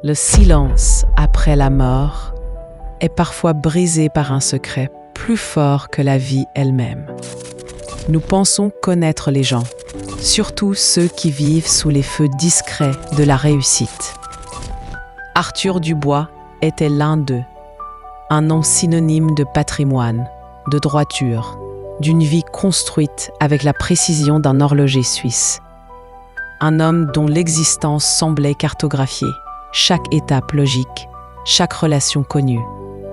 Le silence après la mort est parfois brisé par un secret plus fort que la vie elle-même. Nous pensons connaître les gens, surtout ceux qui vivent sous les feux discrets de la réussite. Arthur Dubois était l'un d'eux, un nom synonyme de patrimoine, de droiture, d'une vie construite avec la précision d'un horloger suisse. Un homme dont l'existence semblait cartographiée, chaque étape logique, chaque relation connue,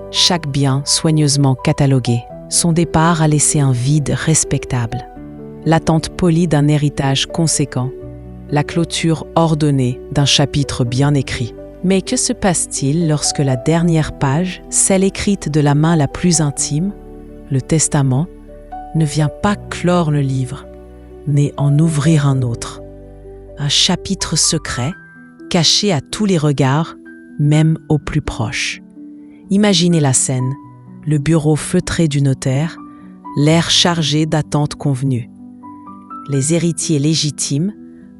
chaque bien soigneusement catalogué. Son départ a laissé un vide respectable, l'attente polie d'un héritage conséquent, la clôture ordonnée d'un chapitre bien écrit. Mais que se passe-t-il lorsque la dernière page, celle écrite de la main la plus intime, le testament, ne vient pas clore le livre, mais en ouvrir un autre? Un chapitre secret, caché à tous les regards, même aux plus proches. Imaginez la scène, le bureau feutré du notaire, l'air chargé d'attentes convenues. Les héritiers légitimes,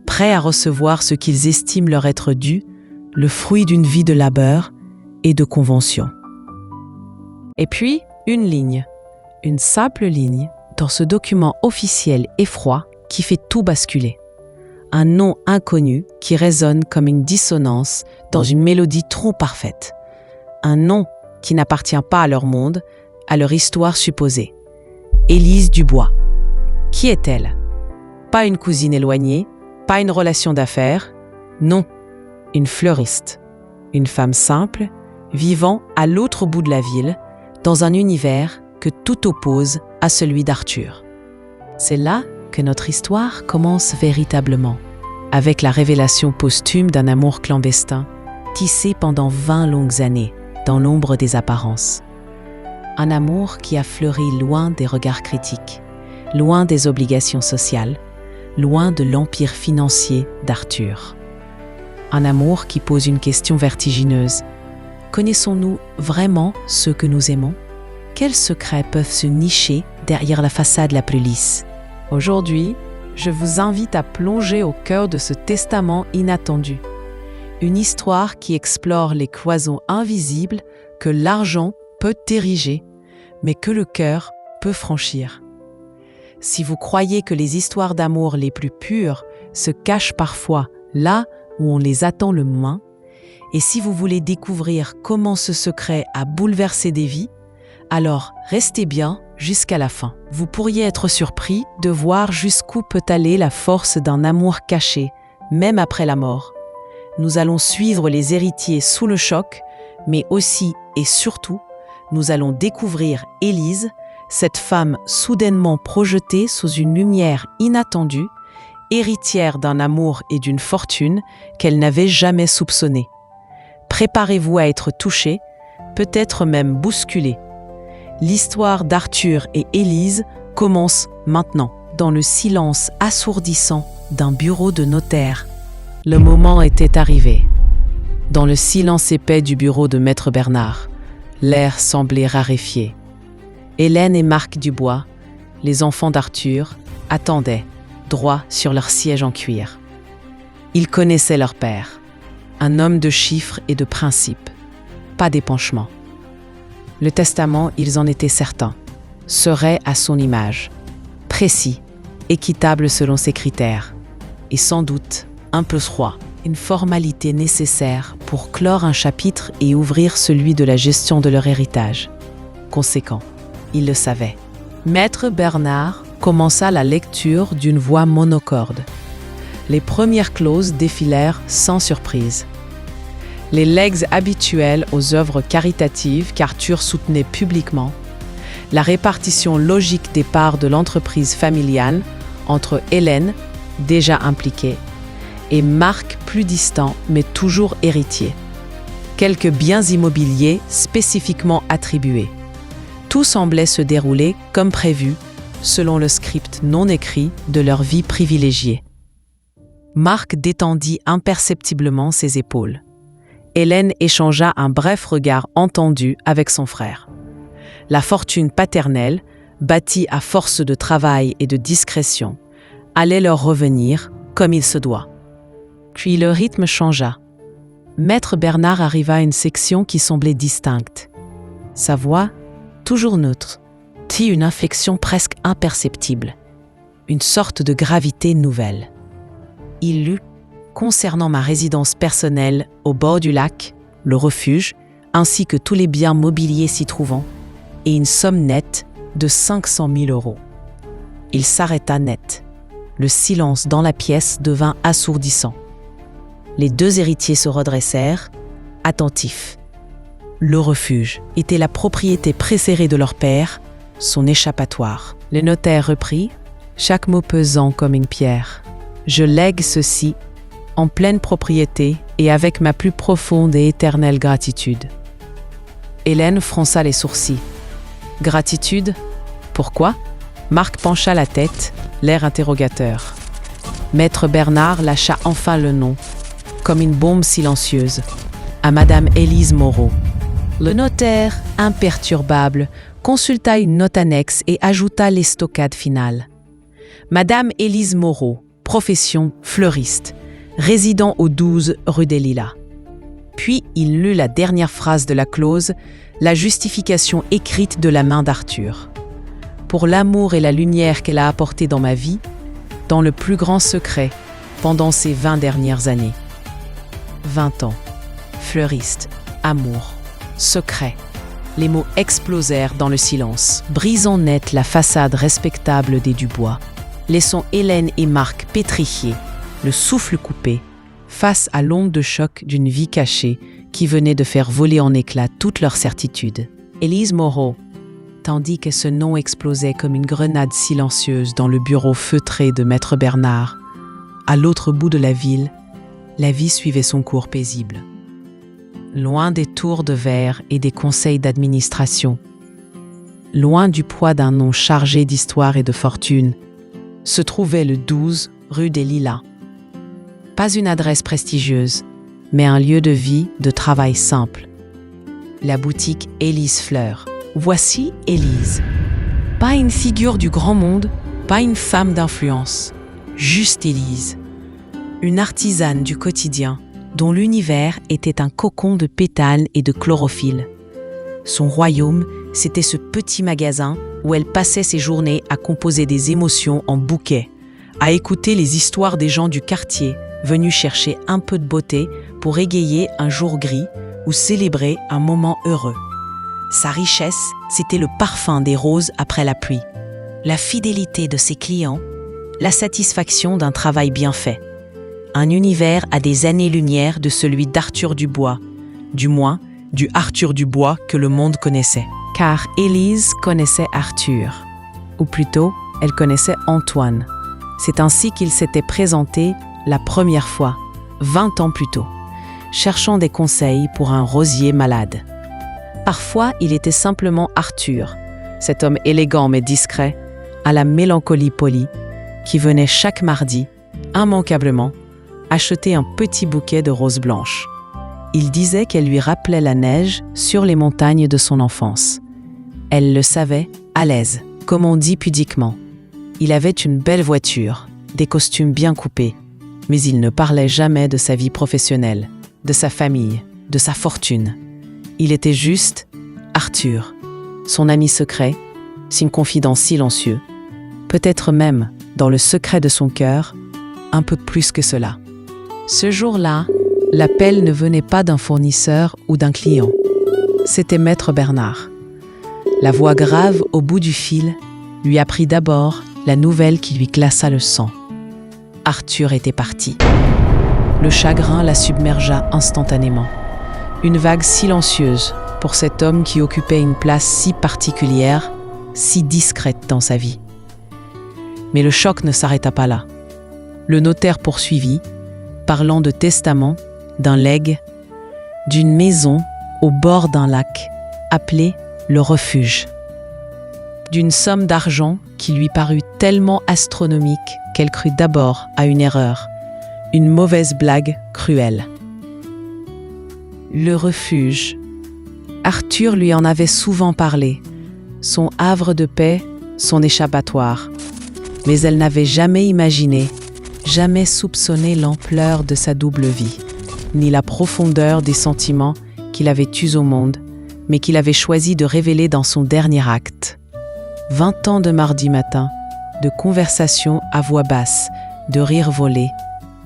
prêts à recevoir ce qu'ils estiment leur être dû, le fruit d'une vie de labeur et de convention. Et puis, une ligne, une simple ligne, dans ce document officiel et froid qui fait tout basculer. Un nom inconnu qui résonne comme une dissonance dans une mélodie trop parfaite. Un nom qui n'appartient pas à leur monde, à leur histoire supposée. Élise Dubois. Qui est-elle? Pas une cousine éloignée, pas une relation d'affaires, non, une fleuriste. Une femme simple, vivant à l'autre bout de la ville, dans un univers que tout oppose à celui d'Arthur. C'est là que notre histoire commence véritablement, avec la révélation posthume d'un amour clandestin, tissé pendant 20 longues années, dans l'ombre des apparences. Un amour qui a fleuri loin des regards critiques, loin des obligations sociales, loin de l'empire financier d'Arthur. Un amour qui pose une question vertigineuse. Connaissons-nous vraiment ceux que nous aimons? Quels secrets peuvent se nicher derrière la façade la plus lisse? Aujourd'hui, je vous invite à plonger au cœur de ce testament inattendu. Une histoire qui explore les cloisons invisibles que l'argent peut ériger, mais que le cœur peut franchir. Si vous croyez que les histoires d'amour les plus pures se cachent parfois là où on les attend le moins, et si vous voulez découvrir comment ce secret a bouleversé des vies, alors restez bien jusqu'à la fin. Vous pourriez être surpris de voir jusqu'où peut aller la force d'un amour caché, même après la mort. Nous allons suivre les héritiers sous le choc, mais aussi et surtout, nous allons découvrir Élise, cette femme soudainement projetée sous une lumière inattendue, héritière d'un amour et d'une fortune qu'elle n'avait jamais soupçonné. Préparez-vous à être touché, peut-être même bousculé. L'histoire d'Arthur et Élise commence maintenant, dans le silence assourdissant d'un bureau de notaire. Le moment était arrivé. Dans le silence épais du bureau de Maître Bernard, l'air semblait raréfié. Hélène et Marc Dubois, les enfants d'Arthur, attendaient, droit sur leur siège en cuir. Ils connaissaient leur père, un homme de chiffres et de principes, pas d'épanchement. Le testament, ils en étaient certains, serait à son image, précis, équitable selon ses critères, et sans doute un peu froid, une formalité nécessaire pour clore un chapitre et ouvrir celui de la gestion de leur héritage. Conséquent, ils le savaient. Maître Bernard commença la lecture d'une voix monocorde. Les premières clauses défilèrent sans surprise. Les legs habituels aux œuvres caritatives qu'Arthur soutenait publiquement, la répartition logique des parts de l'entreprise familiale entre Hélène, déjà impliquée, et Marc, plus distant mais toujours héritier. Quelques biens immobiliers spécifiquement attribués. Tout semblait se dérouler comme prévu, selon le script non écrit de leur vie privilégiée. Marc détendit imperceptiblement ses épaules. Hélène échangea un bref regard entendu avec son frère. La fortune paternelle, bâtie à force de travail et de discrétion, allait leur revenir comme il se doit. Puis le rythme changea. Maître Bernard arriva à une section qui semblait distincte. Sa voix, toujours neutre, tint une inflexion presque imperceptible, une sorte de gravité nouvelle. Il lut, concernant ma résidence personnelle au bord du lac, le refuge, ainsi que tous les biens mobiliers s'y trouvant, et une somme nette de 500 000 €. Il s'arrêta net. Le silence dans la pièce devint assourdissant. Les deux héritiers se redressèrent, attentifs. Le refuge était la propriété préférée de leur père, son échappatoire. Le notaire reprit, chaque mot pesant comme une pierre. « Je lègue ceci en pleine propriété et avec ma plus profonde et éternelle gratitude. » Hélène fronça les sourcils. « Gratitude ? Pourquoi ?» Marc pencha la tête, l'air interrogateur. Maître Bernard lâcha enfin le nom, comme une bombe silencieuse, à Madame Élise Moreau. Le notaire, imperturbable, consulta une note annexe et ajouta l'estocade finale. Madame Élise Moreau, profession fleuriste, résidant au 12 rue des Lilas. Puis il lut la dernière phrase de la clause, la justification écrite de la main d'Arthur. Pour l'amour et la lumière qu'elle a apporté dans ma vie, dans le plus grand secret, pendant ces 20 dernières années. 20 ans. Fleuriste, amour, secret. Les mots explosèrent dans le silence, brisant net la façade respectable des Dubois, laissant Hélène et Marc pétrifiés, le souffle coupé, face à l'onde de choc d'une vie cachée qui venait de faire voler en éclats toutes leurs certitudes. Élise Moreau, tandis que ce nom explosait comme une grenade silencieuse dans le bureau feutré de Maître Bernard, à l'autre bout de la vie suivait son cours paisible. Loin des tours de verre et des conseils d'administration, loin du poids d'un nom chargé d'histoire et de fortune, se trouvait le 12 rue des Lilas. Pas une adresse prestigieuse, mais un lieu de vie, de travail simple. La boutique Élise Fleur. Voici Élise. Pas une figure du grand monde, pas une femme d'influence. Juste Élise. Une artisane du quotidien, dont l'univers était un cocon de pétales et de chlorophylle. Son royaume, c'était ce petit magasin où elle passait ses journées à composer des émotions en bouquets, à écouter les histoires des gens du quartier, venus chercher un peu de beauté pour égayer un jour gris ou célébrer un moment heureux. Sa richesse, c'était le parfum des roses après la pluie, la fidélité de ses clients, la satisfaction d'un travail bien fait. Un univers à des années-lumière de celui d'Arthur Dubois, du moins du Arthur Dubois que le monde connaissait. Car Élise connaissait Arthur, ou plutôt, elle connaissait Antoine. C'est ainsi qu'il s'était présenté la première fois, 20 ans plus tôt, cherchant des conseils pour un rosier malade. Parfois, il était simplement Arthur, cet homme élégant mais discret, à la mélancolie polie, qui venait chaque mardi, immanquablement, acheter un petit bouquet de roses blanches. Il disait qu'elle lui rappelait la neige sur les montagnes de son enfance. Elle le savait, à l'aise, comme on dit pudiquement. Il avait une belle voiture, des costumes bien coupés, mais il ne parlait jamais de sa vie professionnelle, de sa famille, de sa fortune. Il était juste Arthur, son ami secret, son confident silencieux, peut-être même, dans le secret de son cœur, un peu plus que cela. Ce jour-là, l'appel ne venait pas d'un fournisseur ou d'un client. C'était Maître Bernard. La voix grave au bout du fil lui apprit d'abord la nouvelle qui lui glaça le sang. Arthur était parti. Le chagrin la submergea instantanément. Une vague silencieuse pour cet homme qui occupait une place si particulière, si discrète dans sa vie. Mais le choc ne s'arrêta pas là. Le notaire poursuivit, parlant de testament, d'un legs, d'une maison au bord d'un lac, appelée le refuge. D'une somme d'argent qui lui parut tellement astronomique qu'elle crut d'abord à une erreur, une mauvaise blague cruelle. Le refuge. Arthur lui en avait souvent parlé, son havre de paix, son échappatoire. Mais elle n'avait jamais imaginé, jamais soupçonné l'ampleur de sa double vie. ni la profondeur des sentiments qu'il avait eus au monde, mais qu'il avait choisi de révéler dans son dernier acte. 20 ans de mardi matin, de conversations à voix basse, de rires volés,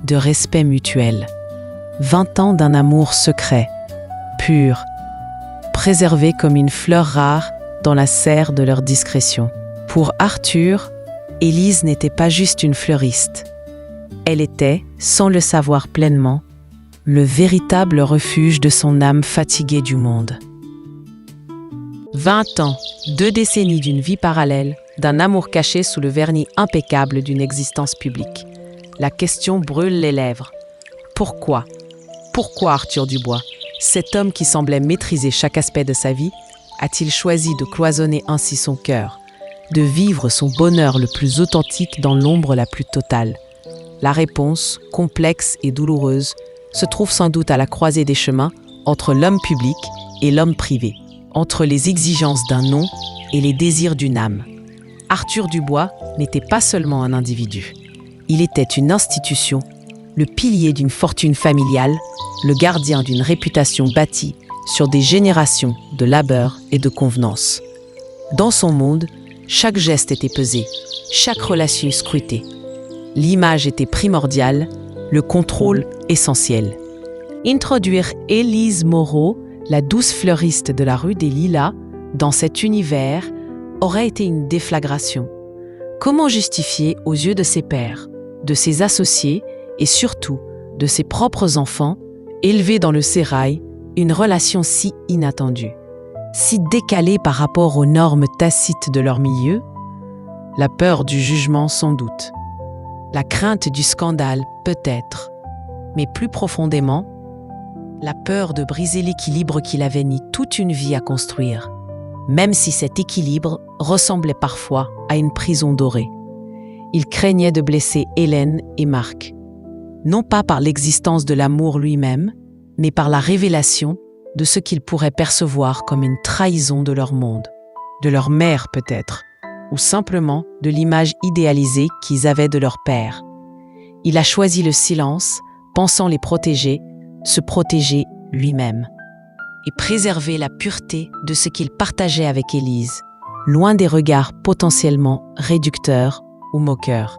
de respect mutuel. 20 ans d'un amour secret, pur, préservé comme une fleur rare dans la serre de leur discrétion. Pour Arthur, Élise n'était pas juste une fleuriste. Elle était, sans le savoir pleinement, le véritable refuge de son âme fatiguée du monde. 20 ans, 2 décennies d'une vie parallèle, d'un amour caché sous le vernis impeccable d'une existence publique. La question brûle les lèvres. Pourquoi ? Pourquoi Arthur Dubois, cet homme qui semblait maîtriser chaque aspect de sa vie, a-t-il choisi de cloisonner ainsi son cœur, de vivre son bonheur le plus authentique dans l'ombre la plus totale ? La réponse, complexe et douloureuse, se trouve sans doute à la croisée des chemins entre l'homme public et l'homme privé, entre les exigences d'un nom et les désirs d'une âme. Arthur Dubois n'était pas seulement un individu. Il était une institution, le pilier d'une fortune familiale, le gardien d'une réputation bâtie sur des générations de labeur et de convenance. Dans son monde, chaque geste était pesé, chaque relation scrutée. L'image était primordiale, le contrôle essentiel. Introduire Élise Moreau, la douce fleuriste de la rue des Lilas, dans cet univers aurait été une déflagration. Comment justifier aux yeux de ses pairs, de ses associés et surtout de ses propres enfants, élevés dans le sérail, une relation si inattendue, si décalée par rapport aux normes tacites de leur milieu? La peur du jugement sans doute, la crainte du scandale peut-être, mais plus profondément, la peur de briser l'équilibre qu'il avait mis toute une vie à construire, même si cet équilibre ressemblait parfois à une prison dorée. Il craignait de blesser Hélène et Marc, non pas par l'existence de l'amour lui-même, mais par la révélation de ce qu'ils pourraient percevoir comme une trahison de leur monde, de leur mère peut-être, ou simplement de l'image idéalisée qu'ils avaient de leur père. Il a choisi le silence, pensant les protéger, se protéger lui-même, et préserver la pureté de ce qu'il partageait avec Élise, loin des regards potentiellement réducteurs ou moqueurs.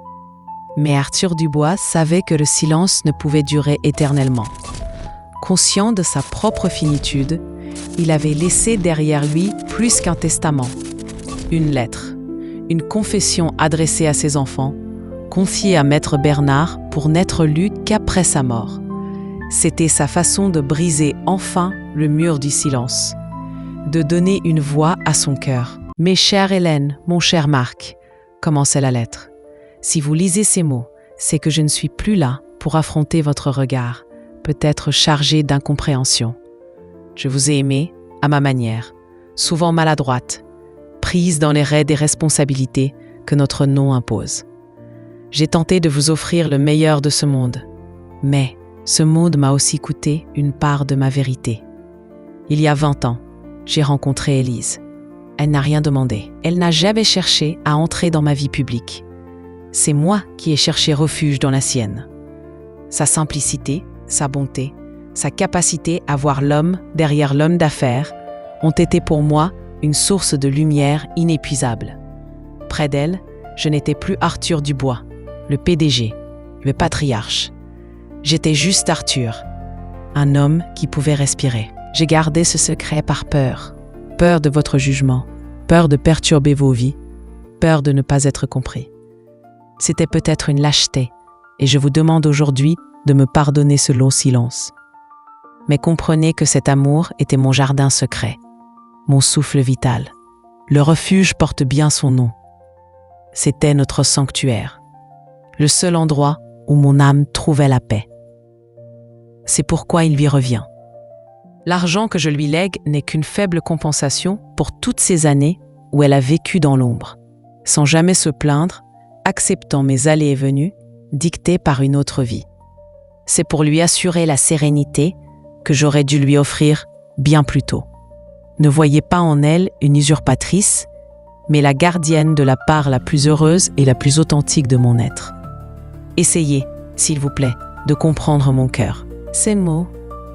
Mais Arthur Dubois savait que le silence ne pouvait durer éternellement. Conscient de sa propre finitude, il avait laissé derrière lui plus qu'un testament, une lettre, une confession adressée à ses enfants, confiée à Maître Bernard pour n'être lue qu'après sa mort. C'était sa façon de briser enfin le mur du silence, de donner une voix à son cœur. « Mes chères Hélène, mon cher Marc », commençait la lettre. « Si vous lisez ces mots, c'est que je ne suis plus là pour affronter votre regard, peut-être chargé d'incompréhension. Je vous ai aimé à ma manière, souvent maladroite, prise dans les raies des responsabilités que notre nom impose. J'ai tenté de vous offrir le meilleur de ce monde, mais ce monde m'a aussi coûté une part de ma vérité. Il y a 20 ans, j'ai rencontré Élise. Elle n'a rien demandé. Elle n'a jamais cherché à entrer dans ma vie publique. C'est moi qui ai cherché refuge dans la sienne. Sa simplicité, sa bonté, sa capacité à voir l'homme derrière l'homme d'affaires ont été pour moi une source de lumière inépuisable. Près d'elle, je n'étais plus Arthur Dubois, le PDG, le patriarche. J'étais juste Arthur, un homme qui pouvait respirer. J'ai gardé ce secret par peur. Peur de votre jugement, peur de perturber vos vies, peur de ne pas être compris. C'était peut-être une lâcheté, et je vous demande aujourd'hui de me pardonner ce long silence. Mais comprenez que cet amour était mon jardin secret, mon souffle vital. Le refuge porte bien son nom. C'était notre sanctuaire, le seul endroit où mon âme trouvait la paix. C'est pourquoi il lui revient. L'argent que je lui lègue n'est qu'une faible compensation pour toutes ces années où elle a vécu dans l'ombre, sans jamais se plaindre, acceptant mes allées et venues, dictées par une autre vie. C'est pour lui assurer la sérénité que j'aurais dû lui offrir bien plus tôt. Ne voyez pas en elle une usurpatrice, mais la gardienne de la part la plus heureuse et la plus authentique de mon être. Essayez, s'il vous plaît, de comprendre mon cœur. Ces mots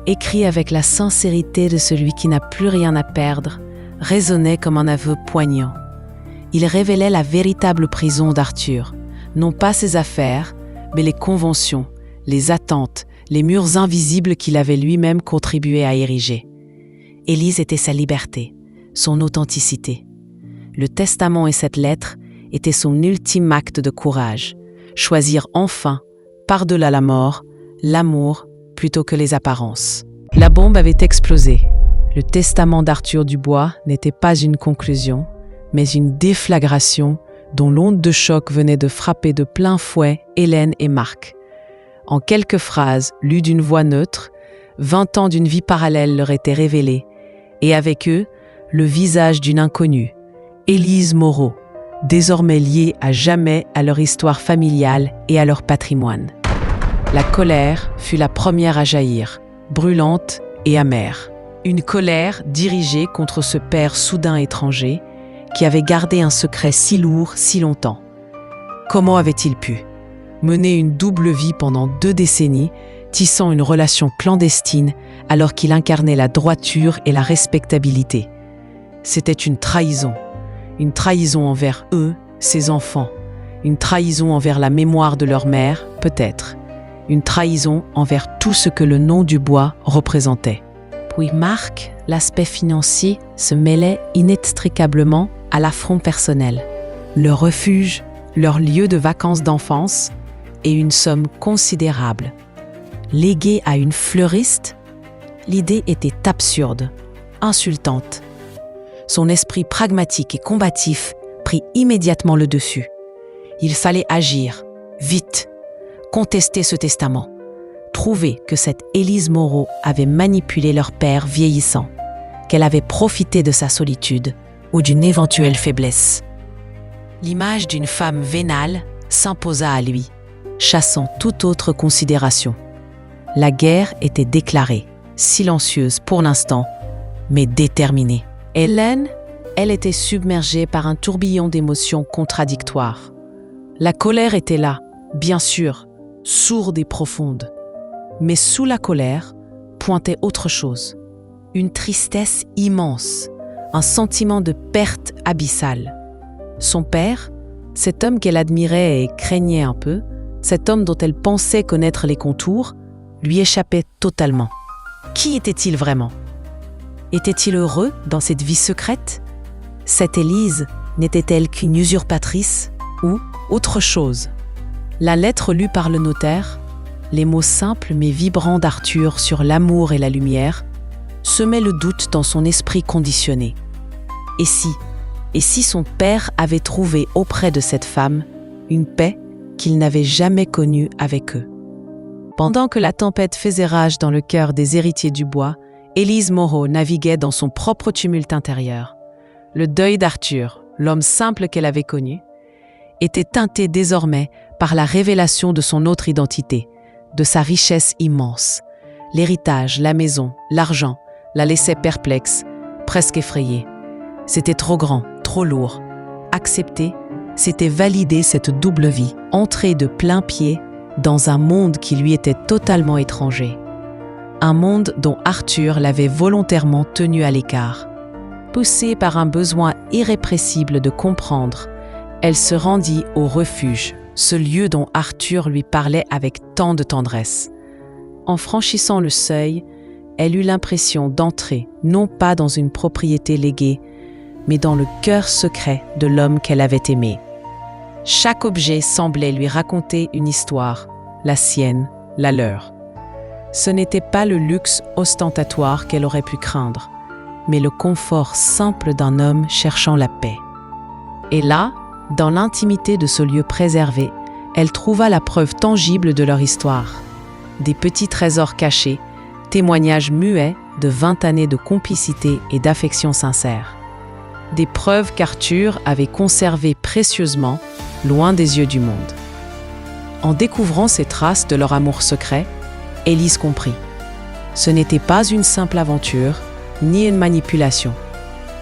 écrit avec la sincérité de celui qui n'a plus rien à perdre, résonnait comme un aveu poignant. Il révélait la véritable prison d'Arthur, non pas ses affaires, mais les conventions, les attentes, les murs invisibles qu'il avait lui-même contribué à ériger. Élise était sa liberté, son authenticité. Le testament et cette lettre étaient son ultime acte de courage, choisir enfin, par-delà la mort, l'amour plutôt que les apparences. La bombe avait explosé. Le testament d'Arthur Dubois n'était pas une conclusion, mais une déflagration dont l'onde de choc venait de frapper de plein fouet Hélène et Marc. En quelques phrases, lues d'une voix neutre, 20 ans d'une vie parallèle leur étaient révélés, et avec eux, le visage d'une inconnue, Élise Moreau, désormais liée à jamais à leur histoire familiale et à leur patrimoine. La colère fut la première à jaillir, brûlante et amère. Une colère dirigée contre ce père soudain étranger qui avait gardé un secret si lourd si longtemps. Comment avait-il pu mener une double vie pendant 2 décennies, tissant une relation clandestine alors qu'il incarnait la droiture et la respectabilité? C'était une trahison envers eux, ses enfants, une trahison envers la mémoire de leur mère, peut-être, une trahison envers tout ce que le nom Dubois représentait. Puis Marc, l'aspect financier, se mêlait inextricablement à l'affront personnel. Leur refuge, leur lieu de vacances d'enfance et une somme considérable. Léguée à une fleuriste, l'idée était absurde, insultante. Son esprit pragmatique et combatif prit immédiatement le dessus. Il fallait agir, vite, contester ce testament, trouver que cette Élise Moreau avait manipulé leur père vieillissant, qu'elle avait profité de sa solitude ou d'une éventuelle faiblesse. L'image d'une femme vénale s'imposa à lui, chassant toute autre considération. La guerre était déclarée, silencieuse pour l'instant, mais déterminée. Hélène, elle était submergée par un tourbillon d'émotions contradictoires. La colère était là, bien sûr, sourde et profonde. Mais sous la colère pointait autre chose. Une tristesse immense, un sentiment de perte abyssale. Son père, cet homme qu'elle admirait et craignait un peu, cet homme dont elle pensait connaître les contours, lui échappait totalement. Qui était-il vraiment ? Était-il heureux dans cette vie secrète ? Cette Élise n'était-elle qu'une usurpatrice ou autre chose ? La lettre lue par le notaire, les mots simples mais vibrants d'Arthur sur l'amour et la lumière, semaient le doute dans son esprit conditionné. Et si son père avait trouvé auprès de cette femme une paix qu'il n'avait jamais connue avec eux ? Pendant que la tempête faisait rage dans le cœur des héritiers Dubois, Élise Moreau naviguait dans son propre tumulte intérieur. Le deuil d'Arthur, l'homme simple qu'elle avait connu, était teinté désormais par la révélation de son autre identité, de sa richesse immense. L'héritage, la maison, l'argent la laissaient perplexe, presque effrayée. C'était trop grand, trop lourd. Accepter, c'était valider cette double vie, entrer de plein pied dans un monde qui lui était totalement étranger. Un monde dont Arthur l'avait volontairement tenu à l'écart. Poussée par un besoin irrépressible de comprendre, elle se rendit au refuge, ce lieu dont Arthur lui parlait avec tant de tendresse. En franchissant le seuil, elle eut l'impression d'entrer non pas dans une propriété léguée, mais dans le cœur secret de l'homme qu'elle avait aimé. Chaque objet semblait lui raconter une histoire, la sienne, la leur. Ce n'était pas le luxe ostentatoire qu'elle aurait pu craindre, mais le confort simple d'un homme cherchant la paix. Et là, dans l'intimité de ce lieu préservé, elle trouva la preuve tangible de leur histoire. Des petits trésors cachés, témoignages muets de 20 années de complicité et d'affection sincère. Des preuves qu'Arthur avait conservées précieusement, loin des yeux du monde. En découvrant ces traces de leur amour secret, Élise comprit. Ce n'était pas une simple aventure, ni une manipulation.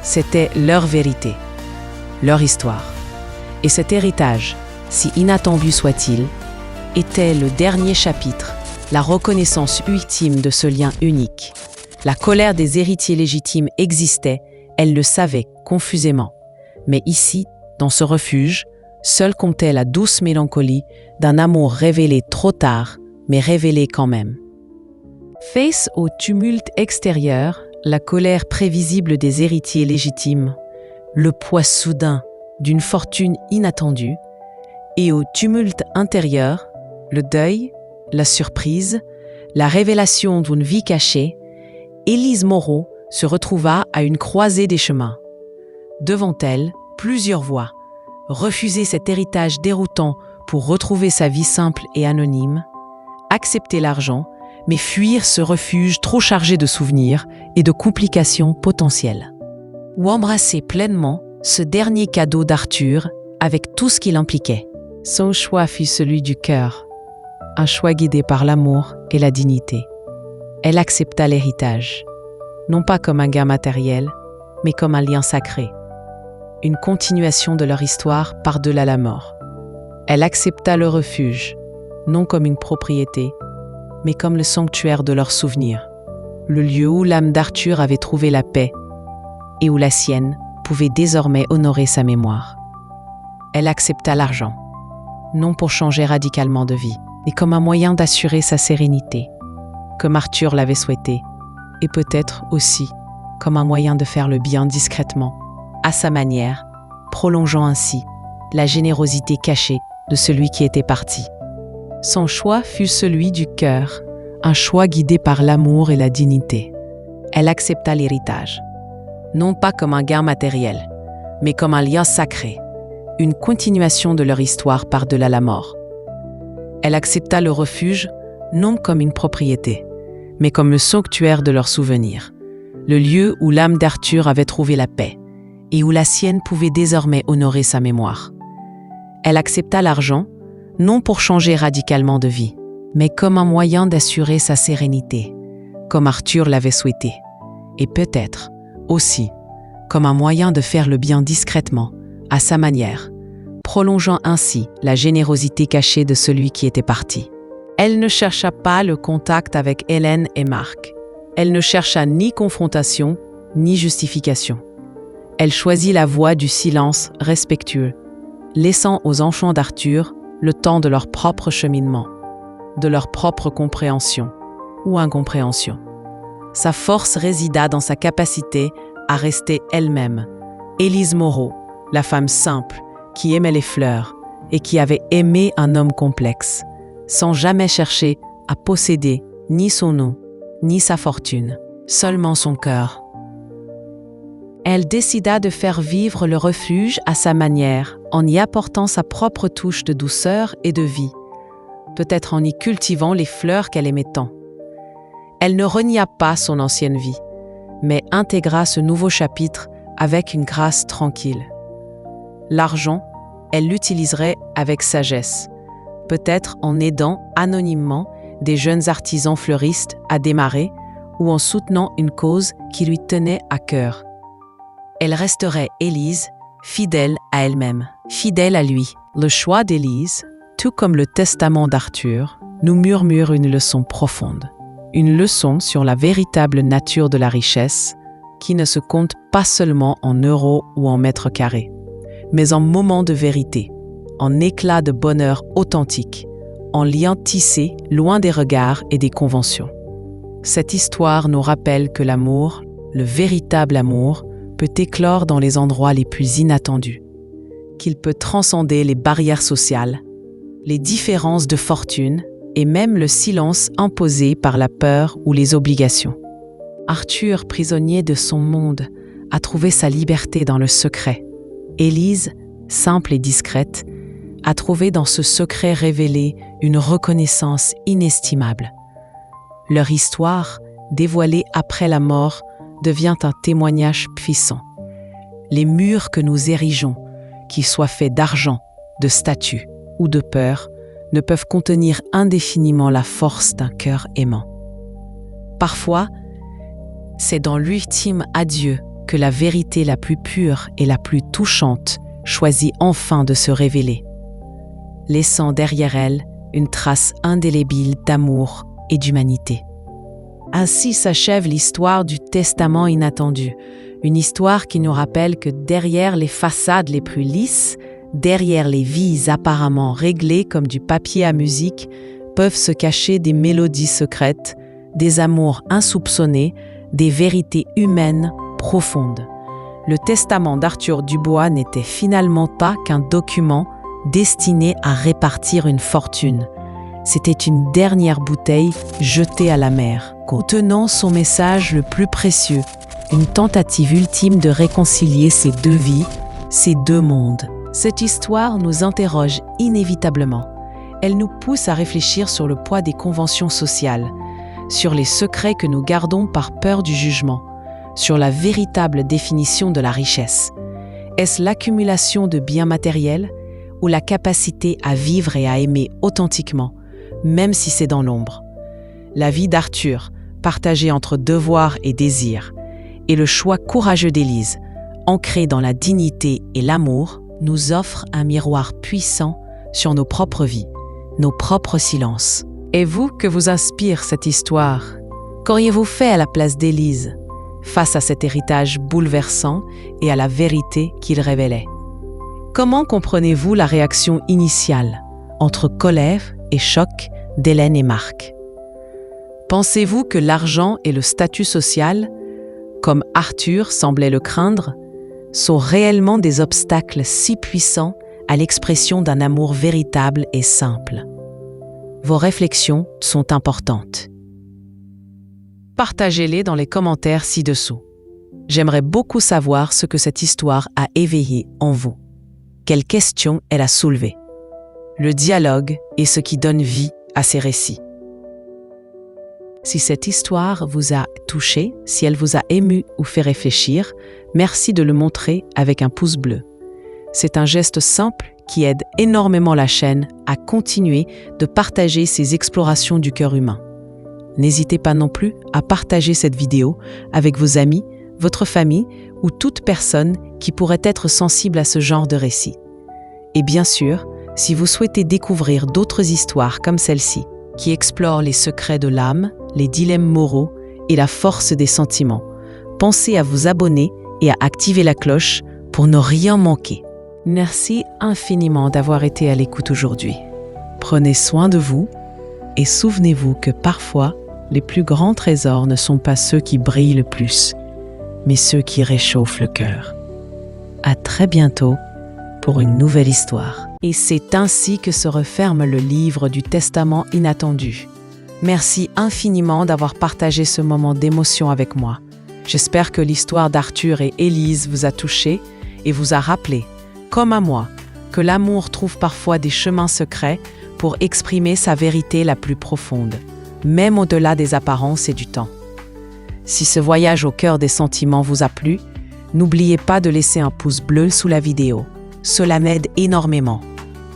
C'était leur vérité, leur histoire. Et cet héritage, si inattendu soit-il, était le dernier chapitre la reconnaissance ultime de ce lien unique. La colère des héritiers légitimes existait, elle le savait confusément. Mais ici, dans ce refuge, seule comptait la douce mélancolie d'un amour révélé trop tard, mais révélé quand même. Face au tumulte extérieur, la colère prévisible des héritiers légitimes, le poids soudain d'une fortune inattendue, et au tumulte intérieur, le deuil, la surprise, la révélation d'une vie cachée, Élise Moreau se retrouva à une croisée des chemins. Devant elle, plusieurs voies. Refuser cet héritage déroutant pour retrouver sa vie simple et anonyme, accepter l'argent, mais fuir ce refuge trop chargé de souvenirs et de complications potentielles. Ou embrasser pleinement ce dernier cadeau d'Arthur avec tout ce qu'il impliquait. Son choix fut celui du cœur, un choix guidé par l'amour et la dignité. Elle accepta l'héritage, non pas comme un gain matériel, mais comme un lien sacré, une continuation de leur histoire par-delà la mort. Elle accepta le refuge, non comme une propriété, mais comme le sanctuaire de leurs souvenirs, le lieu où l'âme d'Arthur avait trouvé la paix et où la sienne pouvait désormais honorer sa mémoire. Elle accepta l'argent, non pour changer radicalement de vie, mais comme un moyen d'assurer sa sérénité, comme Arthur l'avait souhaité, et peut-être aussi comme un moyen de faire le bien discrètement, à sa manière, prolongeant ainsi la générosité cachée de celui qui était parti. Son choix fut celui du cœur, un choix guidé par l'amour et la dignité. Elle accepta l'héritage, non pas comme un gain matériel, mais comme un lien sacré, une continuation de leur histoire par-delà la mort. Elle accepta le refuge, non comme une propriété, mais comme le sanctuaire de leurs souvenirs, le lieu où l'âme d'Arthur avait trouvé la paix et où la sienne pouvait désormais honorer sa mémoire. Elle accepta l'argent, non pour changer radicalement de vie, mais comme un moyen d'assurer sa sérénité, comme Arthur l'avait souhaité, et peut-être aussi comme un moyen de faire le bien discrètement, à sa manière, prolongeant ainsi la générosité cachée de celui qui était parti. Elle ne chercha pas le contact avec Hélène et Marc. Elle ne chercha ni confrontation, ni justification. Elle choisit la voie du silence respectueux, laissant aux enfants d'Arthur le temps de leur propre cheminement, de leur propre compréhension ou incompréhension. Sa force résida dans sa capacité à rester elle-même. Élise Moreau, la femme simple, qui aimait les fleurs et qui avait aimé un homme complexe, sans jamais chercher à posséder ni son nom, ni sa fortune, seulement son cœur. Elle décida de faire vivre le refuge à sa manière, en y apportant sa propre touche de douceur et de vie, peut-être en y cultivant les fleurs qu'elle aimait tant. Elle ne renia pas son ancienne vie, mais intégra ce nouveau chapitre avec une grâce tranquille. L'argent, elle l'utiliserait avec sagesse, peut-être en aidant anonymement des jeunes artisans fleuristes à démarrer ou en soutenant une cause qui lui tenait à cœur. Elle resterait Élise, fidèle à elle-même, fidèle à lui. Le choix d'Élise, tout comme le testament d'Arthur, nous murmure une leçon profonde. Une leçon sur la véritable nature de la richesse, qui ne se compte pas seulement en euros ou en mètres carrés, mais en moments de vérité, en éclats de bonheur authentique, en liens tissés loin des regards et des conventions. Cette histoire nous rappelle que l'amour, le véritable amour, peut éclore dans les endroits les plus inattendus, qu'il peut transcender les barrières sociales, les différences de fortune et même le silence imposé par la peur ou les obligations. Arthur, prisonnier de son monde, a trouvé sa liberté dans le secret. Élise, simple et discrète, a trouvé dans ce secret révélé une reconnaissance inestimable. Leur histoire, dévoilée après la mort, devient un témoignage puissant. Les murs que nous érigeons, qu'ils soient faits d'argent, de statues ou de peur, ne peuvent contenir indéfiniment la force d'un cœur aimant. Parfois, c'est dans l'ultime adieu que la vérité la plus pure et la plus touchante choisit enfin de se révéler, laissant derrière elle une trace indélébile d'amour et d'humanité. Ainsi s'achève l'histoire du testament inattendu, une histoire qui nous rappelle que derrière les façades les plus lisses, derrière les vies apparemment réglées comme du papier à musique, peuvent se cacher des mélodies secrètes, des amours insoupçonnés, des vérités humaines profondes. Le testament d'Arthur Dubois n'était finalement pas qu'un document destiné à répartir une fortune. C'était une dernière bouteille jetée à la mer, contenant son message le plus précieux, une tentative ultime de réconcilier ces deux vies, ces deux mondes. Cette histoire nous interroge inévitablement. Elle nous pousse à réfléchir sur le poids des conventions sociales, sur les secrets que nous gardons par peur du jugement, sur la véritable définition de la richesse. Est-ce l'accumulation de biens matériels ou la capacité à vivre et à aimer authentiquement, même si c'est dans l'ombre? La vie d'Arthur, partagée entre devoir et désir, et le choix courageux d'Élise, ancré dans la dignité et l'amour, nous offre un miroir puissant sur nos propres vies, nos propres silences. Et vous, que vous inspire cette histoire? Qu'auriez-vous fait à la place d'Élise, face à cet héritage bouleversant et à la vérité qu'il révélait? Comment comprenez-vous la réaction initiale, entre colère et choc, d'Hélène et Marc? Pensez-vous que l'argent et le statut social, comme Arthur semblait le craindre, sont réellement des obstacles si puissants à l'expression d'un amour véritable et simple? Vos réflexions sont importantes. Partagez-les dans les commentaires ci-dessous. J'aimerais beaucoup savoir ce que cette histoire a éveillé en vous. Quelles questions elle a soulevées. Le dialogue est ce qui donne vie à ces récits. Si cette histoire vous a touché, si elle vous a ému ou fait réfléchir, merci de le montrer avec un pouce bleu. C'est un geste simple qui aide énormément la chaîne à continuer de partager ces explorations du cœur humain. N'hésitez pas non plus à partager cette vidéo avec vos amis, votre famille ou toute personne qui pourrait être sensible à ce genre de récit. Et bien sûr, si vous souhaitez découvrir d'autres histoires comme celle-ci, qui explorent les secrets de l'âme, les dilemmes moraux et la force des sentiments, pensez à vous abonner et à activer la cloche pour ne rien manquer. Merci infiniment d'avoir été à l'écoute aujourd'hui. Prenez soin de vous et souvenez-vous que parfois, les plus grands trésors ne sont pas ceux qui brillent le plus, mais ceux qui réchauffent le cœur. À très bientôt pour une nouvelle histoire. Et c'est ainsi que se referme le livre du Testament inattendu. Merci infiniment d'avoir partagé ce moment d'émotion avec moi. J'espère que l'histoire d'Arthur et Élise vous a touché et vous a rappelé, comme à moi, que l'amour trouve parfois des chemins secrets pour exprimer sa vérité la plus profonde, même au-delà des apparences et du temps. Si ce voyage au cœur des sentiments vous a plu, n'oubliez pas de laisser un pouce bleu sous la vidéo. Cela m'aide énormément.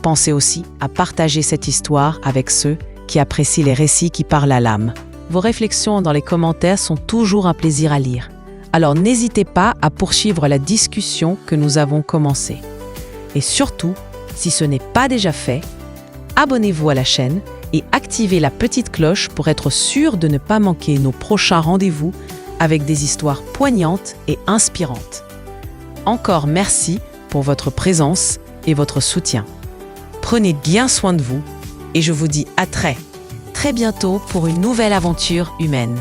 Pensez aussi à partager cette histoire avec ceux qui apprécient les récits qui parlent à l'âme. Vos réflexions dans les commentaires sont toujours un plaisir à lire. Alors n'hésitez pas à poursuivre la discussion que nous avons commencée. Et surtout, si ce n'est pas déjà fait, abonnez-vous à la chaîne et activez la petite cloche pour être sûr de ne pas manquer nos prochains rendez-vous avec des histoires poignantes et inspirantes. Encore merci pour votre présence et votre soutien. Prenez bien soin de vous et je vous dis à très bientôt pour une nouvelle aventure humaine.